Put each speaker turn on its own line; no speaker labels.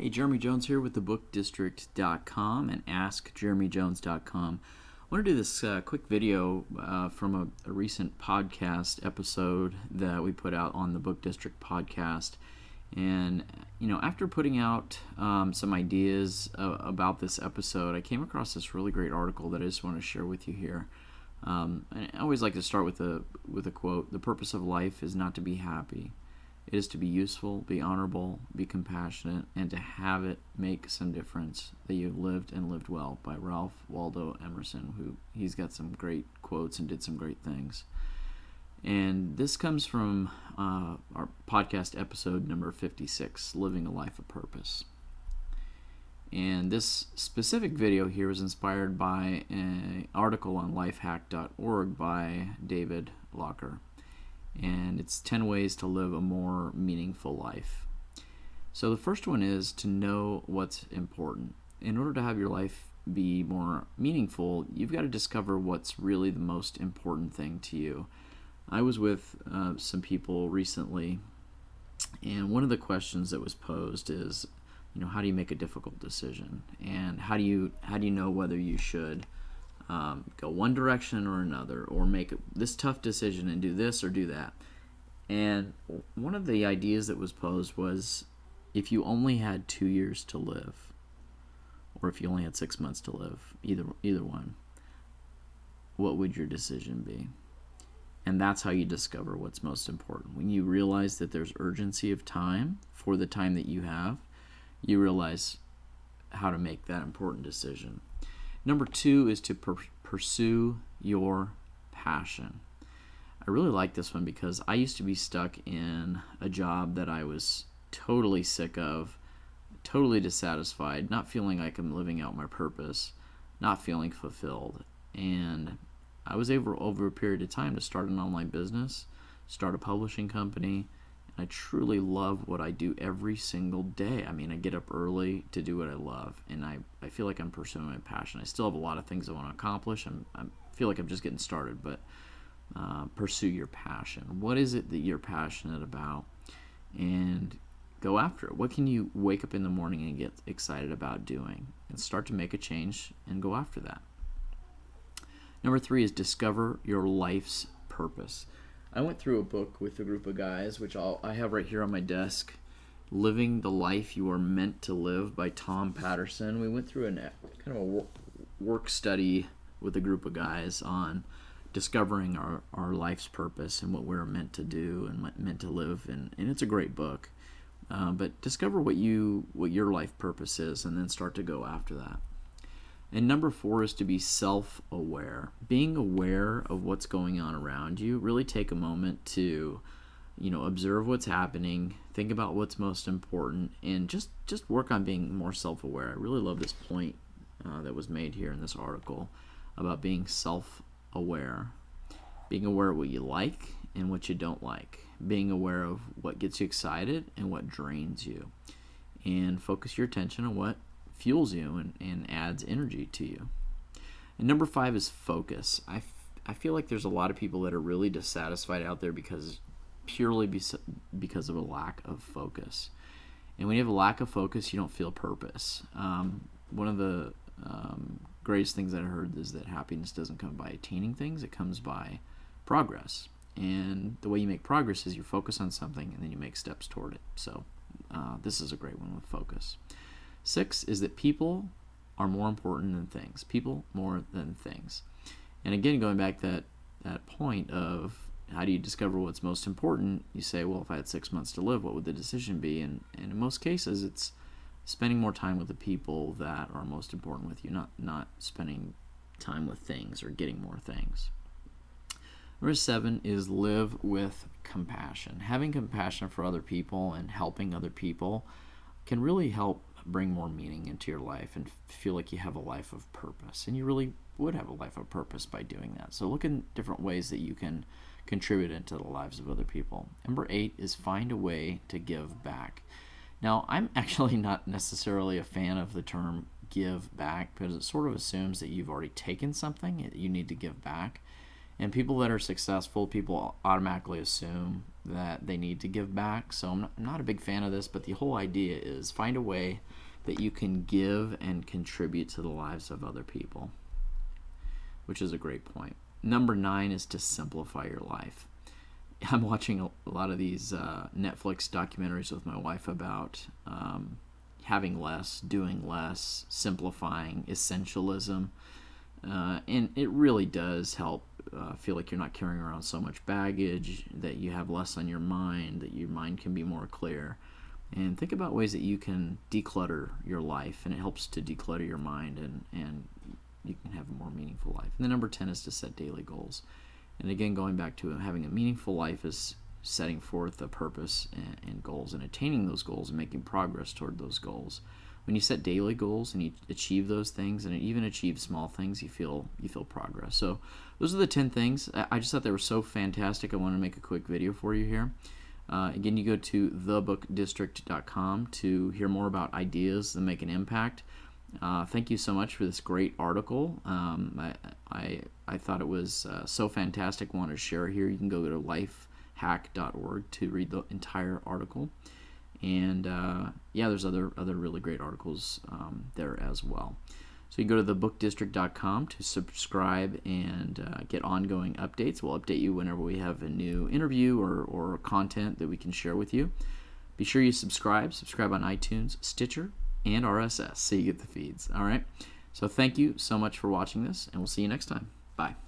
Hey, Jeremy Jones here with thebookdistrict.com and askjeremyjones.com. I want to do this quick video from a recent podcast episode that we put out on the Book District podcast. And, after putting out some ideas about this episode, I came across this really great article that I just want to share with you here. And I always like to start with a quote. The purpose of life is not to be happy. It is to be useful, be honorable, be compassionate, and to have it make some difference that you've lived and lived well, by Ralph Waldo Emerson, who he's got some great quotes and did some great things. And this comes from our podcast episode number 56, Living a Life of Purpose. And this specific video here was inspired by an article on lifehack.org by David Locker. And it's 10 ways to live a more meaningful life. So the first one is to know what's important. In order to have your life be more meaningful, you've got to discover what's really the most important thing to you. I was with some people recently, and one of the questions that was posed is, how do you make a difficult decision? And how do you know whether you should go one direction or another, or make this tough decision and do this or do that? And one of the ideas that was posed was, if you only had 2 years to live, or if you only had 6 months to live, either one, what would your decision be? And that's how you discover what's most important. When you realize that there's urgency of time for the time that you have, you realize how to make that important decision. Number 2 is to pursue your passion. I really like this one because I used to be stuck in a job that I was totally sick of, totally dissatisfied, not feeling like I'm living out my purpose, not feeling fulfilled. And I was able, over a period of time, to start an online business, start a publishing company. I truly love what I do every single day. I mean, I get up early to do what I love, and I feel like I'm pursuing my passion. I still have a lot of things I want to accomplish. I feel like I'm just getting started, but pursue your passion. What is it that you're passionate about? And go after it. What can you wake up in the morning and get excited about doing? And start to make a change and go after that. Number 3 is discover your life's purpose. I went through a book with a group of guys, which I have right here on my desk, Living the Life You Are Meant to Live by Tom Patterson. We went through kind of a work study with a group of guys on discovering our life's purpose and what we're meant to do and meant to live. And it's a great book. But discover what your life purpose is, and then start to go after that. And number 4 is to be self-aware. Being aware of what's going on around you. Really take a moment to, observe what's happening, think about what's most important, and just work on being more self-aware. I really love this point that was made here in this article about being self-aware. Being aware of what you like and what you don't like. Being aware of what gets you excited and what drains you. And focus your attention on what fuels you and adds energy to you. And number 5 is focus. I feel like there's a lot of people that are really dissatisfied out there because of a lack of focus. And when you have a lack of focus, you don't feel purpose. One of the greatest things that I heard is that happiness doesn't come by attaining things, it comes by progress. And the way you make progress is you focus on something and then you make steps toward it. So this is a great one with focus. 6 is that people are more important than things. People more than things. And again, going back to that point of how do you discover what's most important, you say, well, if I had 6 months to live, what would the decision be? And in most cases, it's spending more time with the people that are most important with you, not spending time with things or getting more things. Number 7 is live with compassion. Having compassion for other people and helping other people can really help bring more meaning into your life and feel like you have a life of purpose. And you really would have a life of purpose by doing that. So look in different ways that you can contribute into the lives of other people. Number 8 is find a way to give back. Now, I'm actually not necessarily a fan of the term give back because it sort of assumes that you've already taken something that you need to give back. And people that are successful, people automatically assume that they need to give back. So I'm not a big fan of this, but the whole idea is find a way that you can give and contribute to the lives of other people, which is a great point. Number 9 is to simplify your life. I'm watching a lot of these Netflix documentaries with my wife about having less, doing less, simplifying, essentialism. And it really does help feel like you're not carrying around so much baggage, that you have less on your mind, that your mind can be more clear. And think about ways that you can declutter your life, and it helps to declutter your mind, and you can have a more meaningful life. And then number 10 is to set daily goals. And again, going back to having a meaningful life is setting forth a purpose and goals, and attaining those goals and making progress toward those goals. When you set daily goals and you achieve those things, and even achieve small things, you feel progress. So those are the 10 things. I just thought they were so fantastic. I want to make a quick video for you here. Again, you go to thebookdistrict.com to hear more about ideas that make an impact. Thank you so much for this great article. I thought it was so fantastic. I wanted to share it here. You can go to lifehack.org to read the entire article. And there's other really great articles there as well. So you can go to thebookdistrict.com to subscribe and get ongoing updates. We'll update you whenever we have a new interview or content that we can share with you. Be sure you subscribe on iTunes, Stitcher, and RSS so you get the feeds. All right. So thank you so much for watching this, and we'll see you next time. Bye.